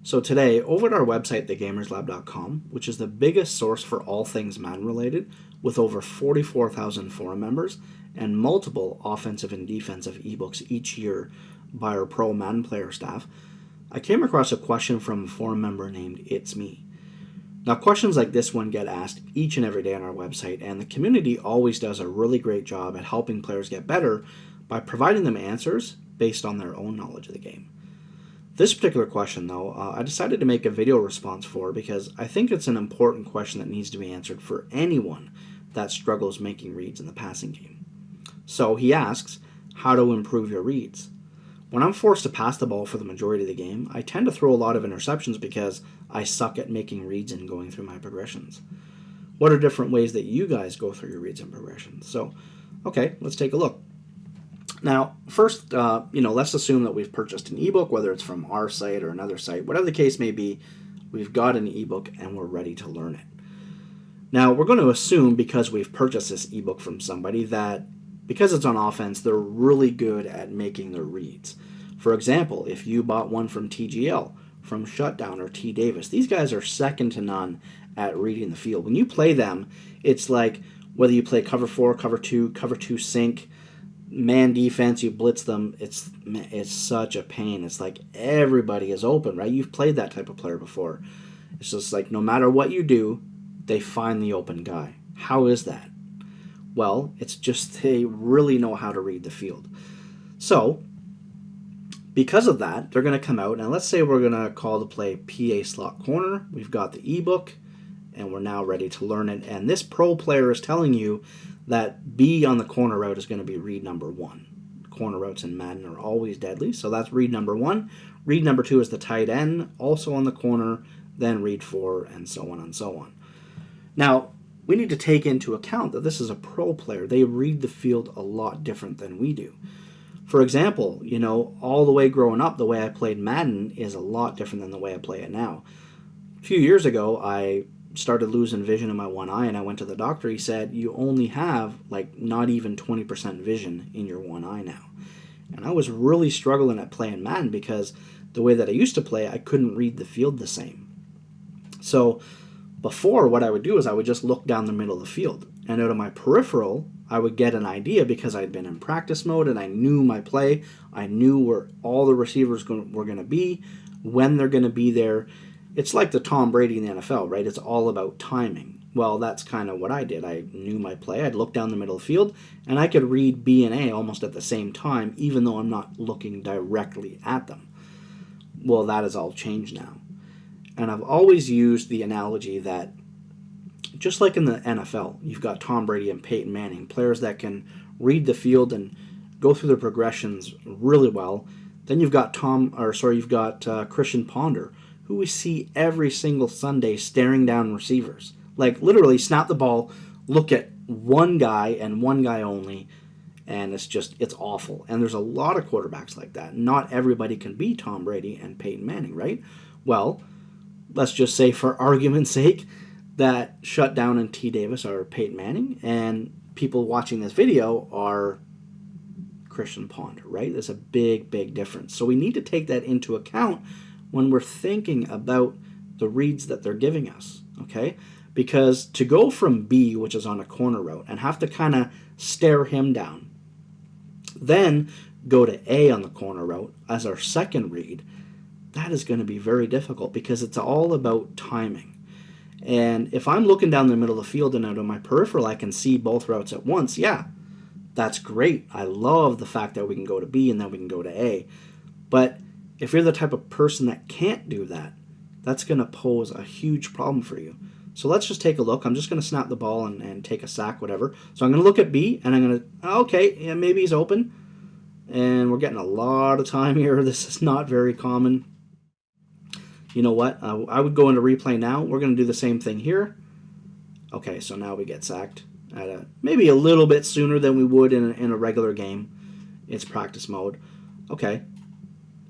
So today, over at our website, thegamerslab.com, which is the biggest source for all things Madden related, with over 44,000 forum members and multiple offensive and defensive ebooks each year by our pro Madden player staff, I came across a question from a forum member named It's Me. Now, questions like this one get asked each and every day on our website, and the community always does a really great job at helping players get better by providing them answers based on their own knowledge of the game. This particular question, though, I decided to make a video response for because I think it's an important question that needs to be answered for anyone that struggles making reads in the passing game. So he asks, how to improve your reads? When I'm forced to pass the ball for the majority of the game, I tend to throw a lot of interceptions because I suck at making reads and going through my progressions. What are different ways that you guys go through your reads and progressions? So, okay, let's take a look. Now, first, let's assume that we've purchased an ebook, whether it's from our site or another site. Whatever the case may be, we've got an ebook and we're ready to learn it. Now, we're going to assume, because we've purchased this ebook from somebody, that because it's on offense, they're really good at making their reads. For example, if you bought one from TGL, from Shutdown, or T. Davis, these guys are second to none at reading the field. When you play them, it's like whether you play cover 4, cover 2 sync, man defense, you blitz them, it's such a pain. It's like everybody is open, right? You've played that type of player before. It's just like no matter what you do, they find the open guy. How is that? Well, it's just they really know how to read the field. So, because of that, they're going to come out, and let's say we're going to call the play PA slot corner. We've got the ebook, and we're now ready to learn it. And this pro player is telling you that B on the corner route is going to be read number 1. Corner routes in Madden are always deadly, so that's read number 1. Read number 2 is the tight end, also on the corner, then read 4, and so on and so on. Now, we need to take into account that this is a pro player. They read the field a lot different than we do. For example, all the way growing up, the way I played Madden is a lot different than the way I play it now. A few years ago, I started losing vision in my one eye, and I went to the doctor. He said, you only have not even 20% vision in your one eye now. And I was really struggling at playing Madden because the way that I used to play, I couldn't read the field the same. So before, what I would do is I would just look down the middle of the field, and out of my peripheral, I would get an idea because I'd been in practice mode and I knew my play. I knew where all the receivers were going to be, when they're going to be there. It's like the Tom Brady in the NFL, right? It's all about timing. Well, that's kind of what I did. I knew my play. I'd look down the middle of the field, and I could read B and A almost at the same time, even though I'm not looking directly at them. Well, that has all changed now. And I've always used the analogy that just like in the NFL, you've got Tom Brady and Peyton Manning, players that can read the field and go through the progressions really well. Then you've got Christian Ponder, who we see every single Sunday staring down receivers. Like literally snap the ball, look at one guy and one guy only, and it's awful. And there's a lot of quarterbacks like that. Not everybody can be Tom Brady and Peyton Manning, right? Well, let's just say for argument's sake that Shutdown and T. Davis are Peyton Manning, and people watching this video are Christian Ponder, right? There's a big, big difference. So we need to take that into account when we're thinking about the reads that they're giving us, okay? Because to go from B, which is on a corner route, and have to kind of stare him down, then go to A on the corner route as our second read, that is going to be very difficult because it's all about timing. And if I'm looking down the middle of the field and out of my peripheral, I can see both routes at once. Yeah, that's great. I love the fact that we can go to B and then we can go to A. But if you're the type of person that can't do that, that's going to pose a huge problem for you. So let's just take a look. I'm just going to snap the ball and take a sack, whatever. So I'm going to look at B, and I'm going to, okay, yeah, maybe he's open. And we're getting a lot of time here. This is not very common. You know what? I would go into replay now. We're going to do the same thing here. Okay, so now we get sacked at maybe a little bit sooner than we would in a regular game. It's practice mode. Okay.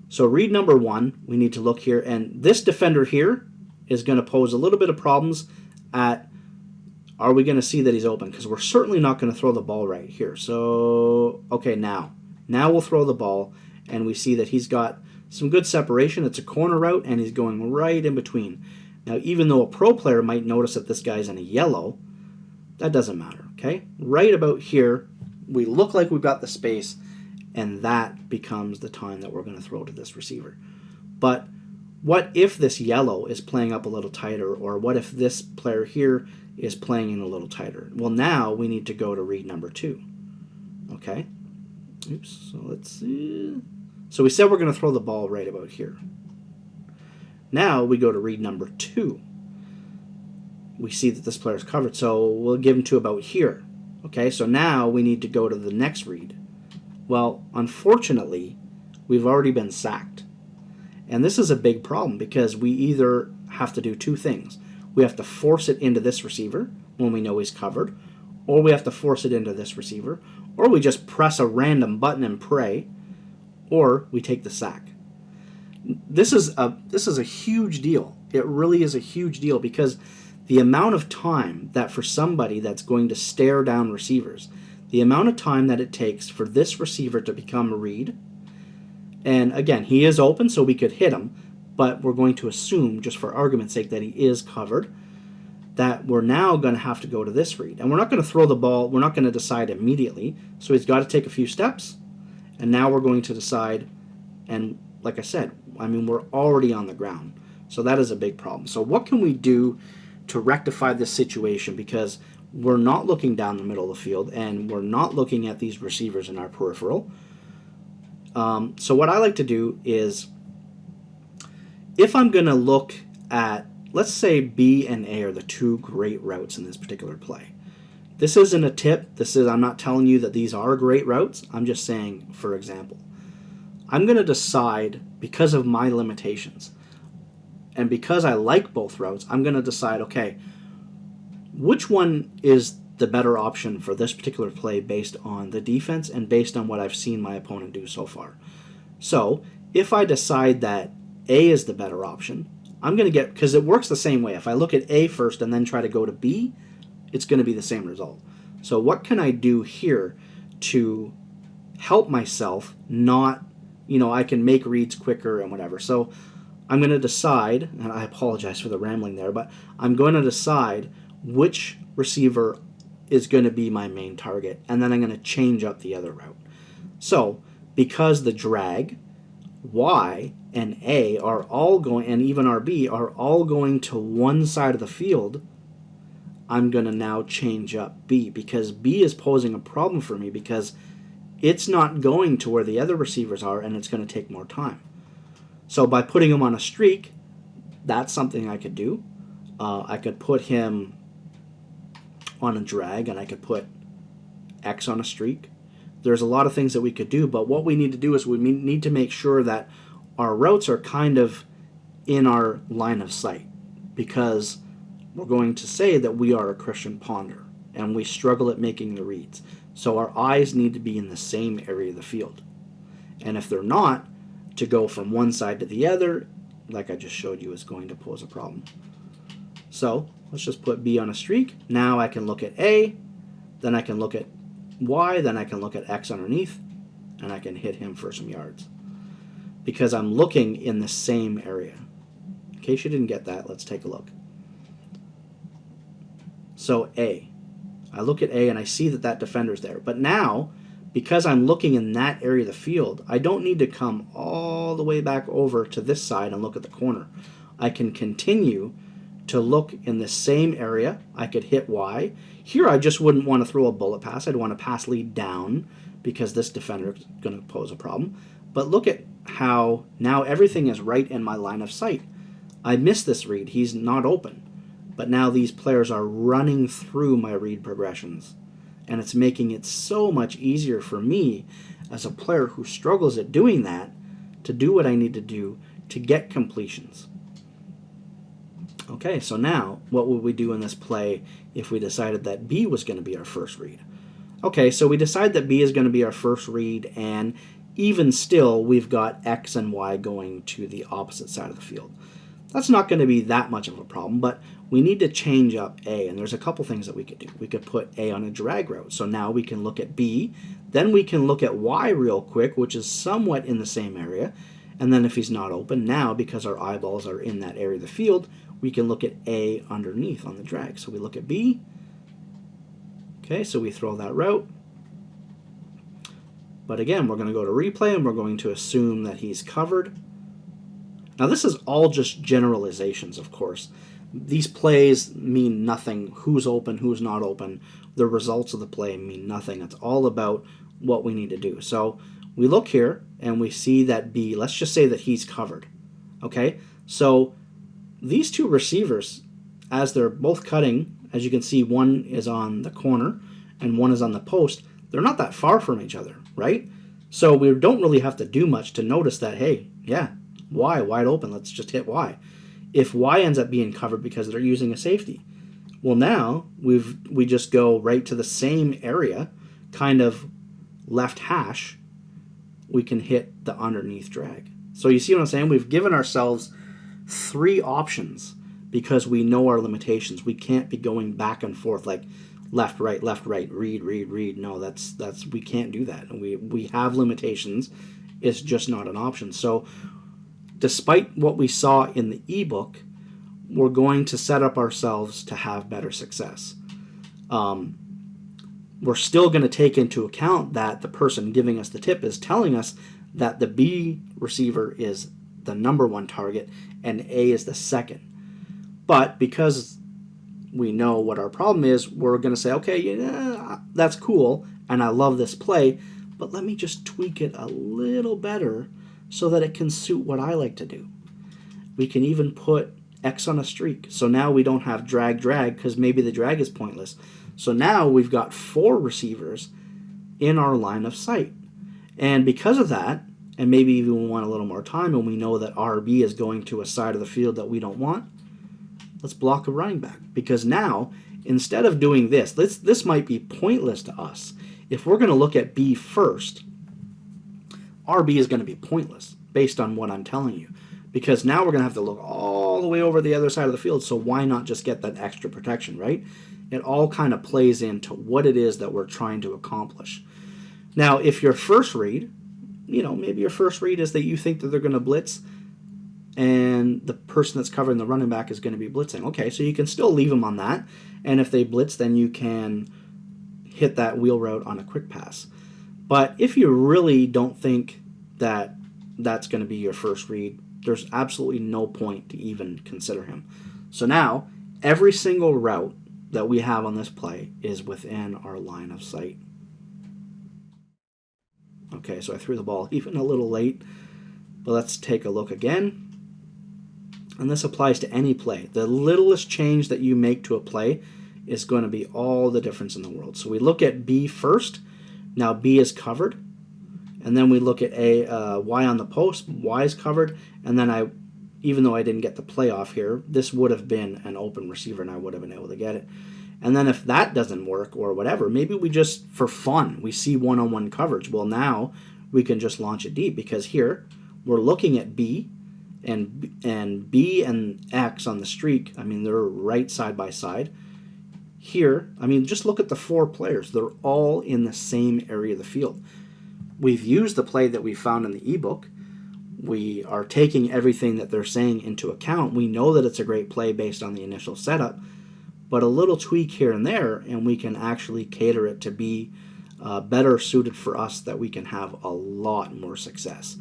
So read number 1, we need to look here. And this defender here is going to pose a little bit of problems at, are we going to see that he's open? Because we're certainly not going to throw the ball right here. So, okay, now we'll throw the ball, and we see that he's got some good separation. It's a corner route, and he's going right in between. Now, even though a pro player might notice that this guy's in a yellow, that doesn't matter, okay? Right about here, we look like we've got the space, and that becomes the time that we're going to throw to this receiver. But what if this yellow is playing up a little tighter, or what if this player here is playing in a little tighter? Well, now we need to go to read number 2, okay? Oops, so let's see. So we said we're going to throw the ball right about here. Now we go to read number 2. We see that this player is covered, so we'll give him to about here. Okay, so now we need to go to the next read. Well, unfortunately, we've already been sacked. And this is a big problem because we either have to do 2 things. We have to force it into this receiver when we know he's covered, or we have to force it into this receiver, or we just press a random button and pray, or we take the sack. This is a huge deal. It really is a huge deal because the amount of time that for somebody that's going to stare down receivers, the amount of time that it takes for this receiver to become a read, and again, he is open so we could hit him, but we're going to assume, just for argument's sake, that he is covered, that we're now going to have to go to this read. And we're not going to throw the ball, we're not going to decide immediately, so he's got to take a few steps, and now we're going to decide, and like I said, I mean, we're already on the ground. So that is a big problem. So what can we do to rectify this situation? Because we're not looking down the middle of the field, and we're not looking at these receivers in our peripheral. So what I like to do is, if I'm going to look at, let's say B and A are the 2 great routes in this particular play. This isn't a tip. I'm not telling you that these are great routes. I'm just saying, for example, I'm going to decide, because of my limitations, and because I like both routes, I'm going to decide, okay, which one is the better option for this particular play based on the defense and based on what I've seen my opponent do so far. So if I decide that A is the better option, I'm going to get, because it works the same way. If I look at A first and then try to go to B, it's going to be the same result. So what can I do here to help myself not, I can make reads quicker and whatever. So I'm going to decide, and I apologize for the rambling there, but I'm going to decide which receiver is going to be my main target, and then I'm going to change up the other route. So because the drag, Y, and A are all going, and even RB are all going to one side of the field, I'm going to now change up B, because B is posing a problem for me because it's not going to where the other receivers are, and it's going to take more time. So by putting him on a streak, that's something I could do. I could put him on a drag, and I could put X on a streak. There's a lot of things that we could do, but what we need to do is we need to make sure that our routes are kind of in our line of sight, because we're going to say that we are a Christian ponder, and we struggle at making the reads. So our eyes need to be in the same area of the field. And if they're not, to go from one side to the other, like I just showed you, is going to pose a problem. So let's just put B on a streak. Now I can look at A, then I can look at Y, then I can look at X underneath, and I can hit him for some yards, because I'm looking in the same area. In case you didn't get that, let's take a look. So A. I look at A and I see that that defender's there. But now, because I'm looking in that area of the field, I don't need to come all the way back over to this side and look at the corner. I can continue to look in the same area. I could hit Y. Here I just wouldn't want to throw a bullet pass. I'd want to pass lead down because this defender is going to pose a problem. But look at how now everything is right in my line of sight. I missed this read. He's not open. But now these players are running through my read progressions. And it's making it so much easier for me as a player who struggles at doing that to do what I need to do to get completions. Okay, so now what would we do in this play if we decided that B was going to be our first read? Okay, so we decide that B is going to be our first read, and even still we've got X and Y going to the opposite side of the field. That's not going to be that much of a problem, but we need to change up A, and there's a couple things that we could do. We could put A on a drag route, so now we can look at B, then we can look at Y real quick, which is somewhat in the same area, And then if he's not open, now because our eyeballs are in that area of the field, we can look at A underneath on the drag. So we look at B. Okay, so we throw that route. But again, we're going to go to replay and we're going to assume that he's covered. Now this is all just generalizations, of course. These plays mean nothing. Who's open, who's not open. The results of the play mean nothing. It's all about what we need to do. So we look here and we see that B, let's just say that he's covered. Okay, so these two receivers, as they're both cutting, as you can see, one is on the corner and one is on the post, they're not that far from each other, right? So we don't really have to do much to notice that, hey, yeah, Y, wide open, let's just hit Y. If Y ends up being covered because they're using a safety, well now we just go right to the same area, kind of left hash, we can hit the underneath drag. So you see what I'm saying? We've given ourselves 3 options because we know our limitations. We can't be going back and forth like left, right, read, read, read. No, that's we can't do that. We have limitations. It's just not an option. So despite what we saw in the ebook, we're going to set up ourselves to have better success. We're still going to take into account that the person giving us the tip is telling us that the B receiver is the number 1 target and A is the second. But because we know what our problem is, we're going to say, okay, yeah, that's cool, and I love this play, but let me just tweak it a little better so that it can suit what I like to do. We can even put X on a streak. So now we don't have drag, because maybe the drag is pointless. So now we've got 4 receivers in our line of sight. And because of that, and maybe even we want a little more time and we know that RB is going to a side of the field that we don't want, let's block a running back. Because now, instead of doing this might be pointless to us. If we're going to look at B first, RB is going to be pointless based on what I'm telling you. Because now we're going to have to look all the way over the other side of the field, so why not just get that extra protection, right? It all kind of plays into what it is that we're trying to accomplish. Now, if your first read, maybe your first read is that you think that they're going to blitz and the person that's covering the running back is going to be blitzing. Okay, so you can still leave them on that, and if they blitz, then you can hit that wheel route on a quick pass. But if you really don't think that that's going to be your first read, there's absolutely no point to even consider him. So now, every single route that we have on this play is within our line of sight. Okay, so I threw the ball even a little late, but let's take a look again. And this applies to any play. The littlest change that you make to a play is going to be all the difference in the world. So we look at B first. Now B is covered. And then we look at Y on the post. Y is covered. And then even though I didn't get the play off here, this would have been an open receiver and I would have been able to get it. And then if that doesn't work or whatever, maybe we just, for fun, we see one-on-one coverage. Well, now we can just launch it deep because here we're looking at B and B and X on the streak. I mean, they're right side by side. Here, I mean, just look at the 4 players. They're all in the same area of the field. We've used the play that we found in the ebook. We are taking everything that they're saying into account. We know that it's a great play based on the initial setup, but a little tweak here and there, and we can actually cater it to be better suited for us, that we can have a lot more success.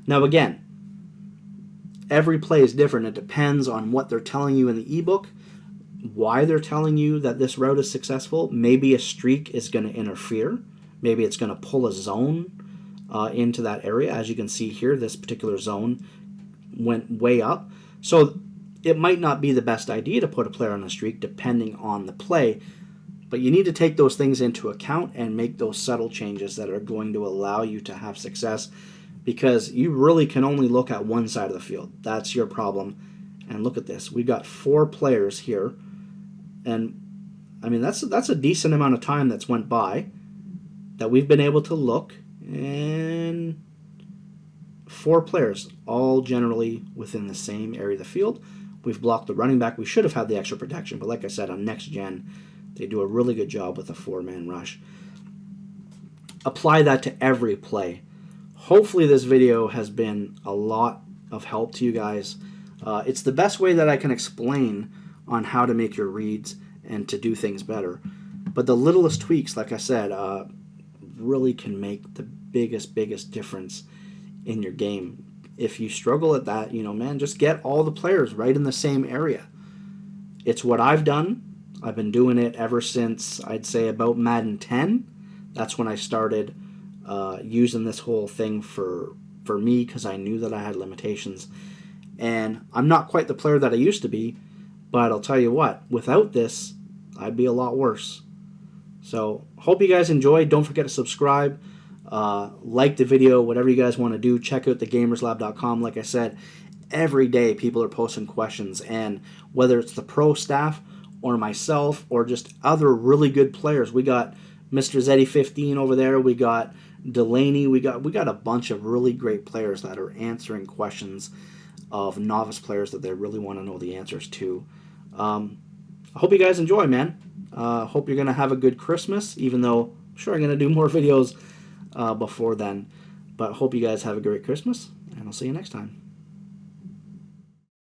Now again, every play is different. It depends on what they're telling you in the ebook, why they're telling you that this route is successful. Maybe a streak is going to interfere. Maybe it's going to pull a zone into that area. As you can see here, this particular zone went way up. So it might not be the best idea to put a player on a streak depending on the play, but you need to take those things into account and make those subtle changes that are going to allow you to have success, because you really can only look at one side of the field. That's your problem. And look at this. We've got 4 players here, and I mean that's a decent amount of time that's went by that we've been able to look, and 4 players, all generally within the same area of the field. We've blocked the running back. We should have had the extra protection, but like I said, on Next Gen, they do a really good job with a 4-man rush. Apply that to every play. hopefully this video has been a lot of help to you guys. It's the best way that I can explain on how to make your reads and to do things better. But the littlest tweaks, like I said, really can make the biggest difference in your game. If you struggle at that, man, just get all the players right in the same area. It's what I've done. I've been doing it ever since, I'd say, about Madden 10. That's when I started using this whole thing for me, because I knew that I had limitations. And I'm not quite the player that I used to be, but I'll tell you what, without this, I'd be a lot worse. So, hope you guys enjoyed. Don't forget to subscribe, like the video, whatever you guys want to do. Check out thegamerslab.com. Like I said, every day people are posting questions, and whether it's the pro staff or myself or just other really good players, we got Mr. Zeddy15 over there, we got Delaney, we got a bunch of really great players that are answering questions of novice players that they really want to know the answers to. I hope you guys enjoy, man. Hope you're going to have a good Christmas, even though I'm sure I'm going to do more videos before then. But hope you guys have a great Christmas, and I'll see you next time.